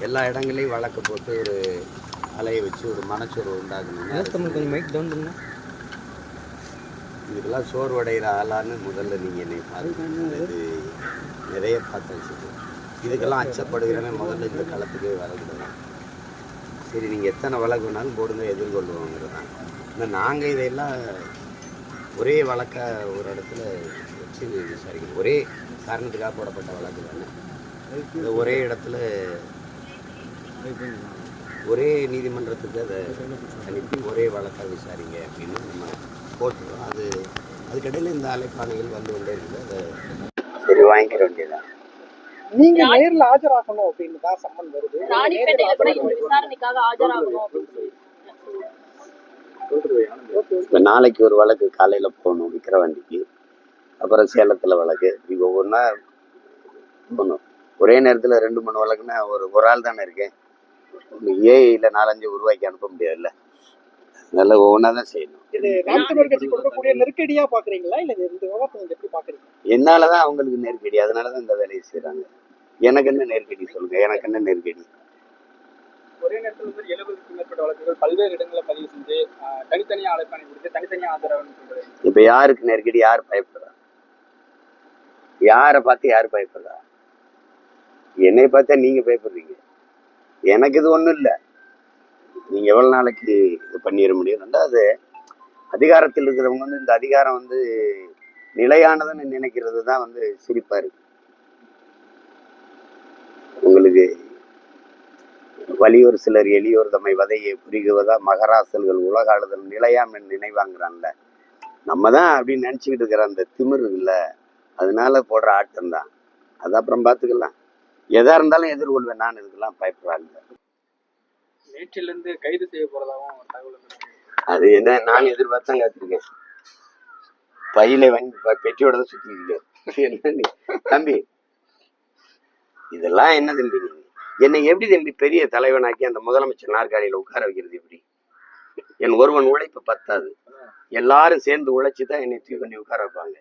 எல்லா இடங்களையும் வழக்கு போட்டு ஒரு அலையை வச்சு ஒரு மனச்சோர்வு உண்டாகணும்னா கொஞ்சம் மைக் டவுன் பண்ணுங்க. இதுக்கெல்லாம் சோர்வடைகிற ஆளான்னு முதல்ல நீங்கள் என்னை பாருங்க. இது நிறைய பார்த்து வச்சுட்டு இதுக்கெல்லாம் அச்சப்படுகிறவன் முதல்ல இந்த களத்துக்கே வரக்கூடாது. சரி, நீங்கள் எத்தனை வழக்கு வேணாலும் போடுங்க, எதிர்கொள்வோங்கிறதான். ஆனால் நாங்கள் இதையெல்லாம் ஒரே வழக்காக ஒரு இடத்துல வச்சு விசாரிக்கணும். ஒரே காரணத்துக்காக போடப்பட்ட வழக்கு தானே. இந்த ஒரே இடத்துல ஒரே நீதிமன்றத்துக்கு அதை அனுப்பி ஒரே வழக்காக விசாரிங்க அப்படின்னு நம்ம போட்டுருவோம். அதுக்கடையில் இந்த அலைப்பானைகள் வந்து கொண்டே இருக்குது. அதை சரி வாங்கிக்கிற வேண்டியதான். நீங்க நேர்ல ஆஜராகணும் அப்படின்னு தான் சம்மன் வருது. விசாரணைக்காக ஆஜராகணும் அப்படின்னு இப்போ நாளைக்கு ஒரு வழக்கு காலையில் போகணும் விக்கிரவாண்டிக்கு, அப்புறம் சேலத்தில் வழக்கு, இப்படி ஒவ்வொன்றா போகணும். ஒரே நேரத்தில் 2-3 வழக்குன்னா ஒரு ஆள் தானே இருக்கேன். ஏஐல 4-5 உருவாக்கி அனுப்ப முடியாதுல்ல. அதனால ஒவ்வொன்றா தான் செய்யணும். இது நாம் தமிழர் கட்சி கொடுக்கக்கூடிய நெருக்கடியா பாக்குறீங்களா இல்ல இந்த விவகாரத்தை நீங்க எப்படி பாக்குறீங்க? என்னாலதான் அவங்களுக்கு நெருக்கடி, அதனாலதான் இந்த வேலையை செய்யறாங்க. எனக்கு என்ன நெருக்கடி சொல்லுங்க, எனக்கு என்ன நெருக்கடி? ஒரே நேரத்தில் 70க்கும் மேற்பட்ட வழக்குகள் பல்வேறு இடங்களில் பதிவு செஞ்சு தனித்தனியா அழைப்பாணை கொடுத்து தனித்தனியா ஆதரவு சொல்றது. இப்ப யாருக்கு நெருக்கடி? யார் பயப்படுறா? யாரை பார்த்து யார் பயப்படுறா? என்னை பார்த்தா நீங்க பயப்படுறீங்க. எனக்கு இது ஒண்ணும் இல்லை. நீங்க எவ்வளவு நாளைக்கு இது பண்ணிட முடியும்? ரெண்டாவது, அதிகாரத்தில் இருக்கிறவங்க வந்து இந்த அதிகாரம் வந்து நிலையானதுன்னு நினைக்கிறது தான் வந்து சிரிப்பா இருக்கு. உங்களுக்கு வலியோர் சிலர் எளியோர் தம்மை வதையை புரிகுவதா மகராசல்கள் உலக ஆளுதல் நிலையாம் நினைவாங்கிறான்ல. நம்ம தான் அப்படின்னு நினச்சிக்கிட்டு இருக்கிற அந்த திமிர் இல்லை, அதனால போடுற ஆட்டம் தான். அது அப்புறம் பார்த்துக்கலாம். எதா இருந்தாலும் எதிர்கொள்வேன் நான். இதுக்கெல்லாம் பயப்படுறாங்க. நேற்றிலிருந்து கைது செய்ய போறதாகவும் தகவல். அது என்ன, நான் எதிர்பார்த்தான் காத்திருக்கேன். பையில வாங்கி பெட்டியோட தான் சுத்தி என்ன தம்பி, இதெல்லாம் என்ன தம்பி? என்னை எப்படி தம்பி பெரிய தலைவனாக்கி அந்த முதலமைச்சர் நாற்காலியில உட்கார வைக்கிறது எப்படி? என் ஒருவன் உழைப்பு பத்தாது, எல்லாரும் சேர்ந்து உழைச்சுதான் என்னை தூக்கி பண்ணி உட்கார வைப்பாங்க.